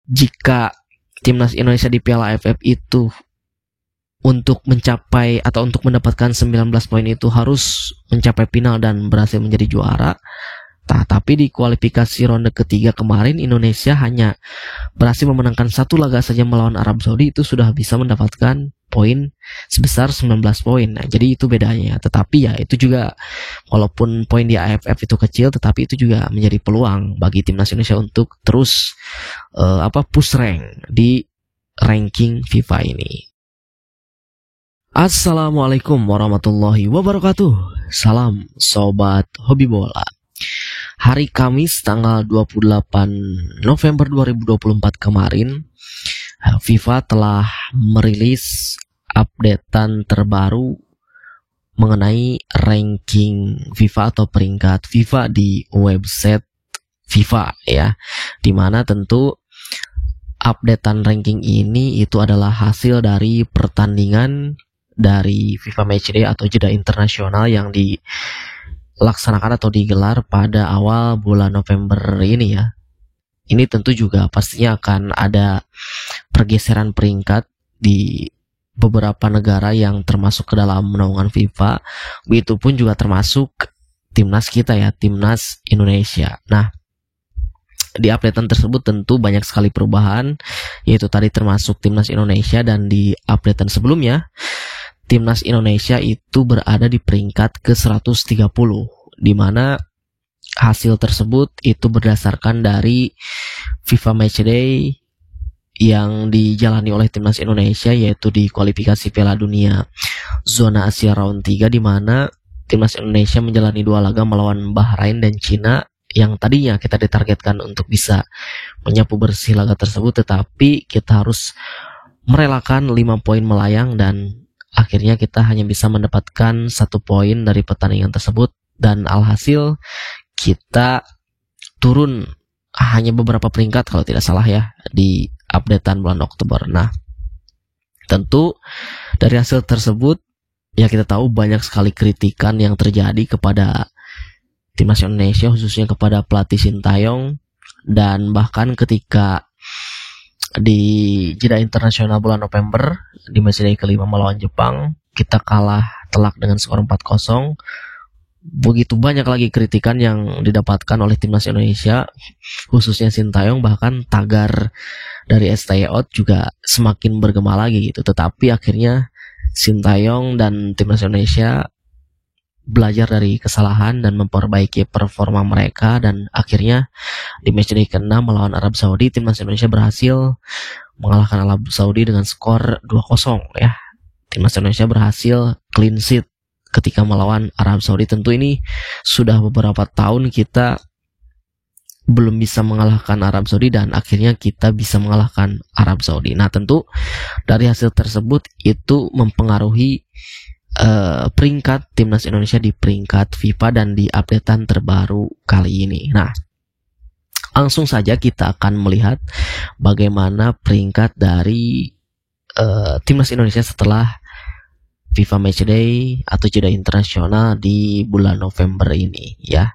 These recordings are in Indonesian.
jika timnas Indonesia di Piala AFF itu untuk mencapai atau untuk mendapatkan 19 poin itu harus mencapai final dan berhasil menjadi juara. Tapi di kualifikasi ronde ketiga kemarin Indonesia hanya berhasil memenangkan satu laga saja melawan Arab Saudi, itu sudah bisa mendapatkan poin sebesar 19 poin. Nah, jadi itu bedanya. Tetapi ya itu juga, walaupun poin di AFF itu kecil, tetapi itu juga menjadi peluang bagi timnas Indonesia untuk terus push rank di ranking FIFA ini. Assalamualaikum warahmatullahi wabarakatuh. Salam sobat hobi bola. Hari Kamis tanggal 28 November 2024 kemarin, FIFA telah merilis updatean terbaru mengenai ranking FIFA atau peringkat FIFA di website FIFA ya. Dimana tentu updatean ranking ini itu adalah hasil dari pertandingan dari FIFA Matchday atau jeda internasional yang dilaksanakan atau digelar pada awal bulan November ini ya. Ini tentu juga pastinya akan ada pergeseran peringkat di beberapa negara yang termasuk ke dalam naungan FIFA. Begitupun juga termasuk timnas kita ya, timnas Indonesia. Nah, di updatean tersebut tentu banyak sekali perubahan, yaitu tadi termasuk timnas Indonesia, dan di updatean sebelumnya timnas Indonesia itu berada di peringkat ke-130, di mana hasil tersebut itu berdasarkan dari FIFA Matchday yang dijalani oleh timnas Indonesia, yaitu di kualifikasi Piala Dunia zona Asia round 3, di mana timnas Indonesia menjalani 2 laga melawan Bahrain dan Cina, yang tadinya kita ditargetkan untuk bisa menyapu bersih laga tersebut, tetapi kita harus merelakan 5 poin melayang, dan akhirnya kita hanya bisa mendapatkan 1 poin dari pertandingan tersebut, dan alhasil kita turun hanya beberapa peringkat kalau tidak salah ya di updatean bulan Oktober. Nah, tentu dari hasil tersebut ya kita tahu banyak sekali kritikan yang terjadi kepada timnas Indonesia, khususnya kepada pelatih Sintayong, dan bahkan ketika di jeda internasional bulan November di matchday kelima melawan Jepang, kita kalah telak dengan skor 4-0. Begitu banyak lagi kritikan yang didapatkan oleh timnas Indonesia, khususnya Sintayong, bahkan tagar dari STY Out juga semakin bergema lagi gitu. Tetapi akhirnya Sintayong dan timnas Indonesia belajar dari kesalahan dan memperbaiki performa mereka, dan akhirnya di matchday ke-6 melawan Arab Saudi, timnas Indonesia berhasil mengalahkan Arab Saudi dengan skor 2-0 ya. Timnas Indonesia berhasil clean sheet ketika melawan Arab Saudi. Tentu ini sudah beberapa tahun kita belum bisa mengalahkan Arab Saudi, dan akhirnya kita bisa mengalahkan Arab Saudi. Nah, tentu dari hasil tersebut itu mempengaruhi peringkat timnas Indonesia di peringkat FIFA dan di updatean terbaru kali ini. Nah, langsung saja kita akan melihat bagaimana peringkat dari timnas Indonesia setelah FIFA Matchday atau jeda internasional di bulan November ini ya.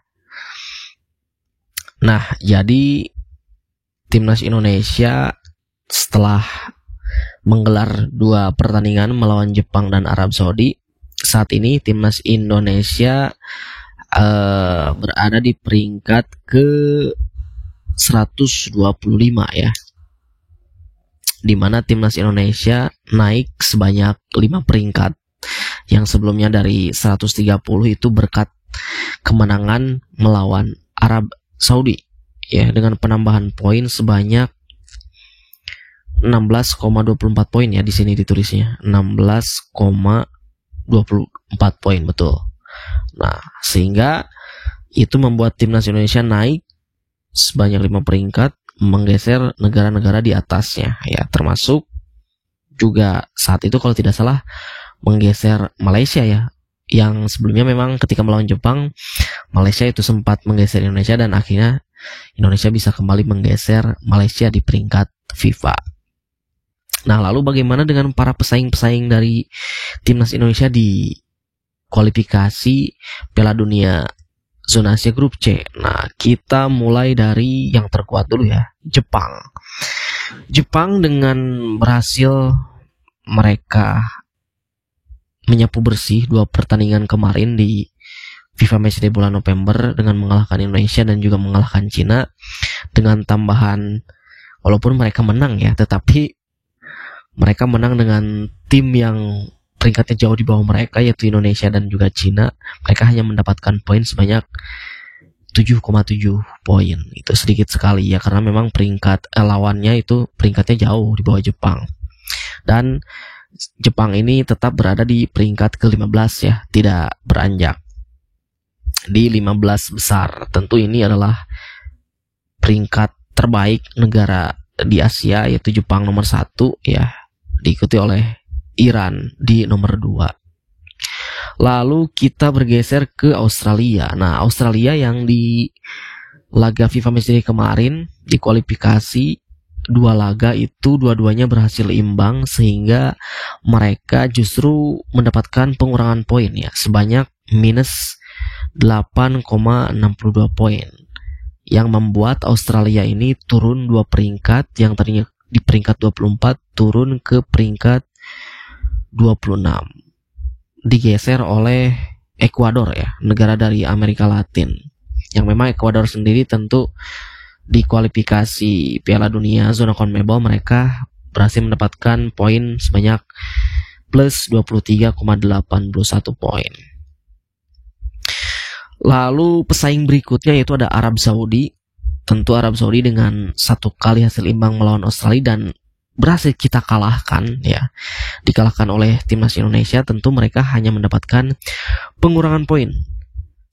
Nah, jadi timnas Indonesia setelah menggelar 2 pertandingan melawan Jepang dan Arab Saudi, saat ini timnas Indonesia berada di peringkat ke 125 ya, dimana timnas Indonesia naik sebanyak 5 peringkat, yang sebelumnya dari 130 itu berkat kemenangan melawan Arab Saudi ya, dengan penambahan poin sebanyak 16,24 poin ya, di sini ditulisnya 16,24 poin, betul. Nah, sehingga itu membuat timnas Indonesia naik sebanyak 5 peringkat, menggeser negara-negara di atasnya ya, termasuk juga saat itu kalau tidak salah menggeser Malaysia ya, yang sebelumnya memang ketika melawan Jepang Malaysia itu sempat menggeser Indonesia, dan akhirnya Indonesia bisa kembali menggeser Malaysia di peringkat FIFA. Nah, lalu bagaimana dengan para pesaing-pesaing dari timnas Indonesia di kualifikasi Piala Dunia zona Asia grup C? Nah, kita mulai dari yang terkuat dulu ya, Jepang. Jepang dengan berhasil mereka menyapu bersih 2 pertandingan kemarin di FIFA Matchday bulan November dengan mengalahkan Indonesia dan juga mengalahkan Cina, dengan tambahan walaupun mereka menang ya, tetapi mereka menang dengan tim yang peringkatnya jauh di bawah mereka, yaitu Indonesia dan juga Cina. Mereka hanya mendapatkan poin sebanyak 7,7 poin. Itu sedikit sekali ya, karena memang peringkat lawannya itu peringkatnya jauh di bawah Jepang. Dan Jepang ini tetap berada di peringkat ke-15 ya, tidak beranjak di 15 besar. Tentu ini adalah peringkat terbaik negara di Asia, yaitu Jepang nomor 1 ya, diikuti oleh Iran di nomor 2. Lalu kita bergeser ke Australia. Nah, Australia yang di laga FIFA Matchday kemarin di kualifikasi 2 laga itu dua-duanya berhasil imbang, sehingga mereka justru mendapatkan pengurangan poin ya sebanyak minus 8,62 poin, yang membuat Australia ini turun 2 peringkat, yang tadinya di peringkat 24 turun ke peringkat 26, digeser oleh Ekuador ya, negara dari Amerika Latin, yang memang Ekuador sendiri tentu di kualifikasi Piala Dunia zona CONMEBOL mereka berhasil mendapatkan poin sebanyak plus 23,81 poin. Lalu pesaing berikutnya yaitu ada Arab Saudi. Tentu Arab Saudi dengan 1 kali hasil imbang melawan Australia dan berhasil kita kalahkan ya, dikalahkan oleh timnas Indonesia. Tentu mereka hanya mendapatkan pengurangan poin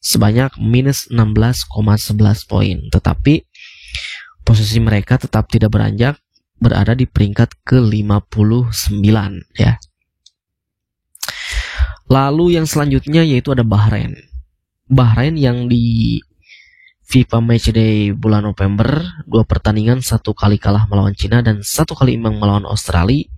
sebanyak minus 16,11 poin, tetapi posisi mereka tetap tidak beranjak, berada di peringkat ke-59 ya. Lalu yang selanjutnya yaitu ada Bahrain. Bahrain yang di FIFA Matchday bulan November 2 pertandingan 1 kali kalah melawan Cina dan 1 kali imbang melawan Australia.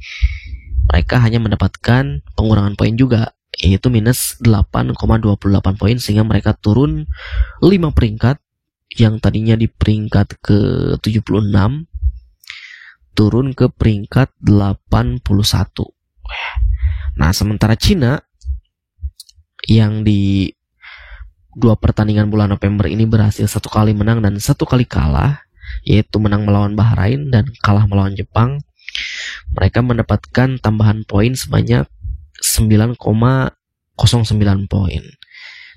Mereka hanya mendapatkan pengurangan poin juga, yaitu minus 8,28 poin, sehingga mereka turun 5 peringkat, yang tadinya di peringkat ke-76 turun ke peringkat 81. Nah, sementara Cina yang di 2 pertandingan bulan November ini berhasil 1 kali menang dan 1 kali kalah, yaitu menang melawan Bahrain dan kalah melawan Jepang. Mereka mendapatkan tambahan poin sebanyak 9,09 poin.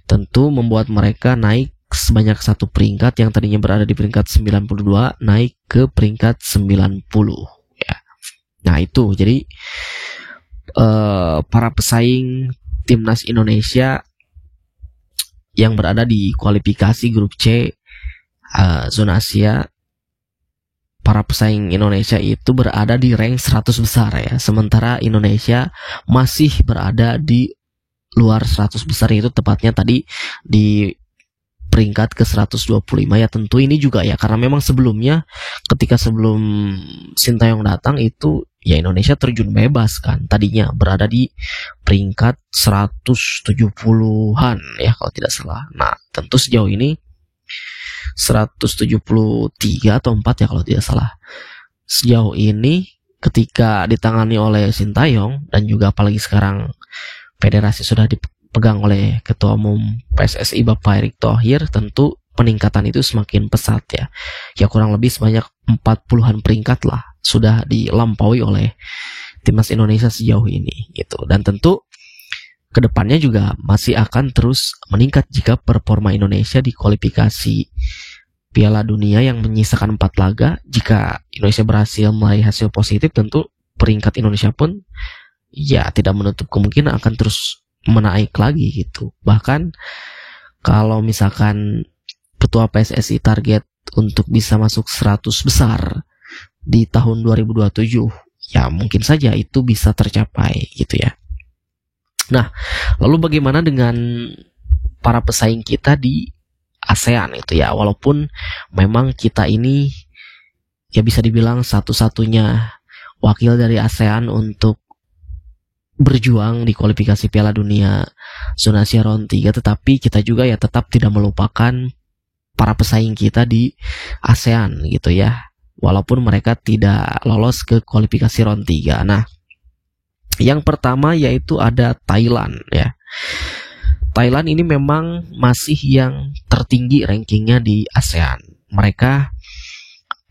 Tentu membuat mereka naik sebanyak 1 peringkat, yang tadinya berada di peringkat 92 naik ke peringkat 90 ya. Nah, itu jadi para pesaing timnas Indonesia yang berada di kualifikasi grup C zona Asia, para pesaing Indonesia itu berada di rank 100 besar ya, sementara Indonesia masih berada di luar 100 besar, itu tepatnya tadi di peringkat ke 125 ya. Tentu ini juga ya karena memang sebelumnya ketika sebelum Sintayong datang itu ya Indonesia terjun bebas kan, tadinya berada di peringkat 170-an ya kalau tidak salah. Nah, tentu sejauh ini 173 atau 4 ya kalau tidak salah. Sejauh ini ketika ditangani oleh Sintayong dan juga apalagi sekarang federasi sudah dipegang oleh Ketua Umum PSSI Bapak Erick Thohir, tentu peningkatan itu semakin pesat ya. Ya kurang lebih sebanyak 40-an peringkat lah sudah dilampaui oleh timnas Indonesia sejauh ini gitu. Dan tentu kedepannya juga masih akan terus meningkat jika performa Indonesia di kualifikasi Piala Dunia yang menyisakan 4 laga. Jika Indonesia berhasil meraih hasil positif, tentu peringkat Indonesia pun ya tidak menutup kemungkinan akan terus menaik lagi gitu. Bahkan kalau misalkan Ketua PSSI target untuk bisa masuk 100 besar di tahun 2027, ya mungkin saja itu bisa tercapai gitu ya. Nah, lalu bagaimana dengan para pesaing kita di ASEAN itu ya, walaupun memang kita ini ya bisa dibilang satu-satunya wakil dari ASEAN untuk berjuang di kualifikasi Piala Dunia zona Asia round 3, tetapi kita juga ya tetap tidak melupakan para pesaing kita di ASEAN gitu ya. walaupun mereka tidak lolos ke kualifikasi round 3. Nah, yang pertama yaitu ada Thailand ya. Thailand ini memang masih yang tertinggi rankingnya di ASEAN. Mereka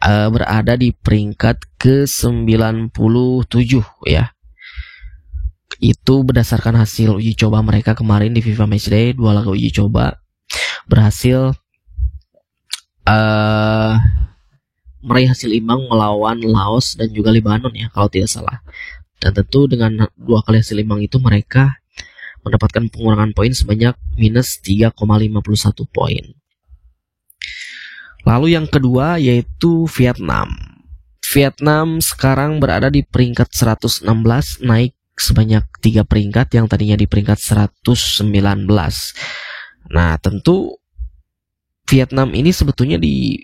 berada di peringkat ke-97 ya. Itu berdasarkan hasil uji coba mereka kemarin di FIFA Matchday. 2 laga uji coba berhasil meraih hasil imbang melawan Laos dan juga Lebanon ya, kalau tidak salah. Dan tentu dengan 2 kali hasil imbang itu mereka mendapatkan pengurangan poin sebanyak minus 3,51 poin. Lalu yang kedua yaitu Vietnam. Vietnam sekarang berada di peringkat 116, naik sebanyak 3 peringkat yang tadinya di peringkat 119. Nah, tentu Vietnam ini sebetulnya di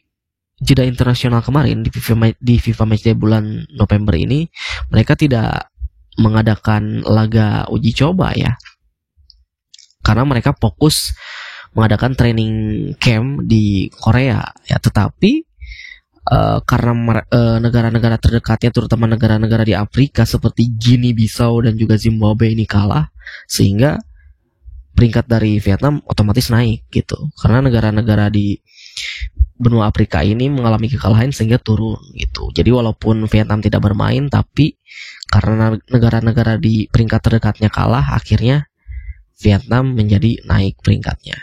jeda internasional kemarin di FIFA Matchday bulan November ini mereka tidak mengadakan laga uji coba ya. Karena mereka fokus mengadakan training camp di Korea ya, tetapi karena negara-negara terdekatnya terutama negara-negara di Afrika seperti Guinea Bissau dan juga Zimbabwe ini kalah, sehingga peringkat dari Vietnam otomatis naik gitu. Karena negara-negara di benua Afrika ini mengalami kekalahan sehingga turun gitu. Jadi walaupun Vietnam tidak bermain, tapi karena negara-negara di peringkat terdekatnya kalah, akhirnya Vietnam menjadi naik peringkatnya.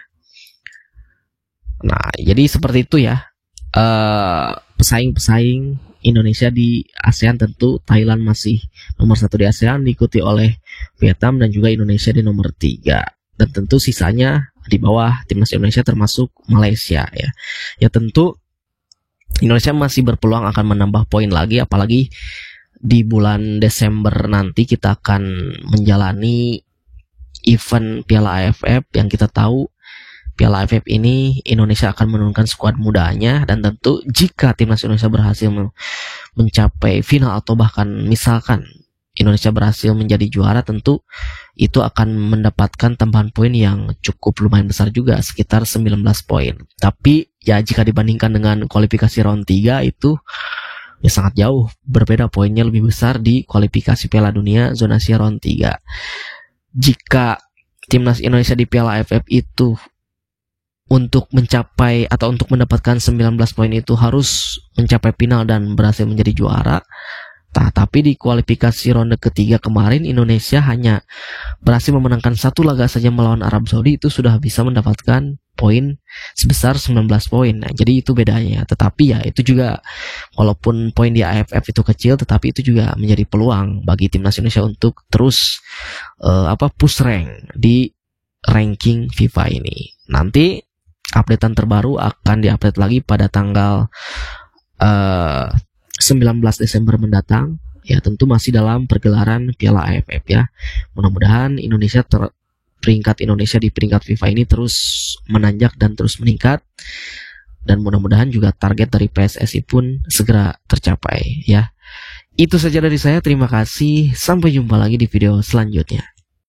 Nah, jadi seperti itu ya. Pesaing-pesaing Indonesia di ASEAN, tentu Thailand masih nomor 1 di ASEAN, diikuti oleh Vietnam dan juga Indonesia di nomor 3. Dan tentu sisanya di bawah timnas Indonesia termasuk Malaysia ya. Ya tentu Indonesia masih berpeluang akan menambah poin lagi, apalagi di bulan Desember nanti kita akan menjalani event Piala AFF yang kita tahu Piala AFF ini Indonesia akan menurunkan skuad mudanya, dan tentu jika timnas Indonesia berhasil mencapai final atau bahkan misalkan Indonesia berhasil menjadi juara, tentu itu akan mendapatkan tambahan poin yang cukup lumayan besar juga, sekitar 19 poin. Tapi ya jika dibandingkan dengan kualifikasi round 3 itu ya sangat jauh berbeda, poinnya lebih besar di kualifikasi Piala Dunia zona Asia round 3. Jika timnas Indonesia di Piala AFF itu untuk mencapai atau untuk mendapatkan 19 poin itu harus mencapai final dan berhasil menjadi juara. Tapi di kualifikasi ronde ketiga kemarin Indonesia hanya berhasil memenangkan 1 laga saja melawan Arab Saudi, itu sudah bisa mendapatkan poin sebesar 19 poin. Nah, jadi itu bedanya. Tetapi ya itu juga walaupun poin di AFF itu kecil, tetapi itu juga menjadi peluang bagi timnas Indonesia untuk terus push rank di ranking FIFA ini. Nanti updatean terbaru akan diupdate lagi pada tanggal 19 Desember mendatang. Ya tentu masih dalam pergelaran Piala AFF ya. Mudah-mudahan peringkat Indonesia di peringkat FIFA ini terus menanjak dan terus meningkat, dan mudah-mudahan juga target dari PSSI pun segera tercapai ya. Itu saja dari saya, terima kasih, sampai jumpa lagi di video selanjutnya.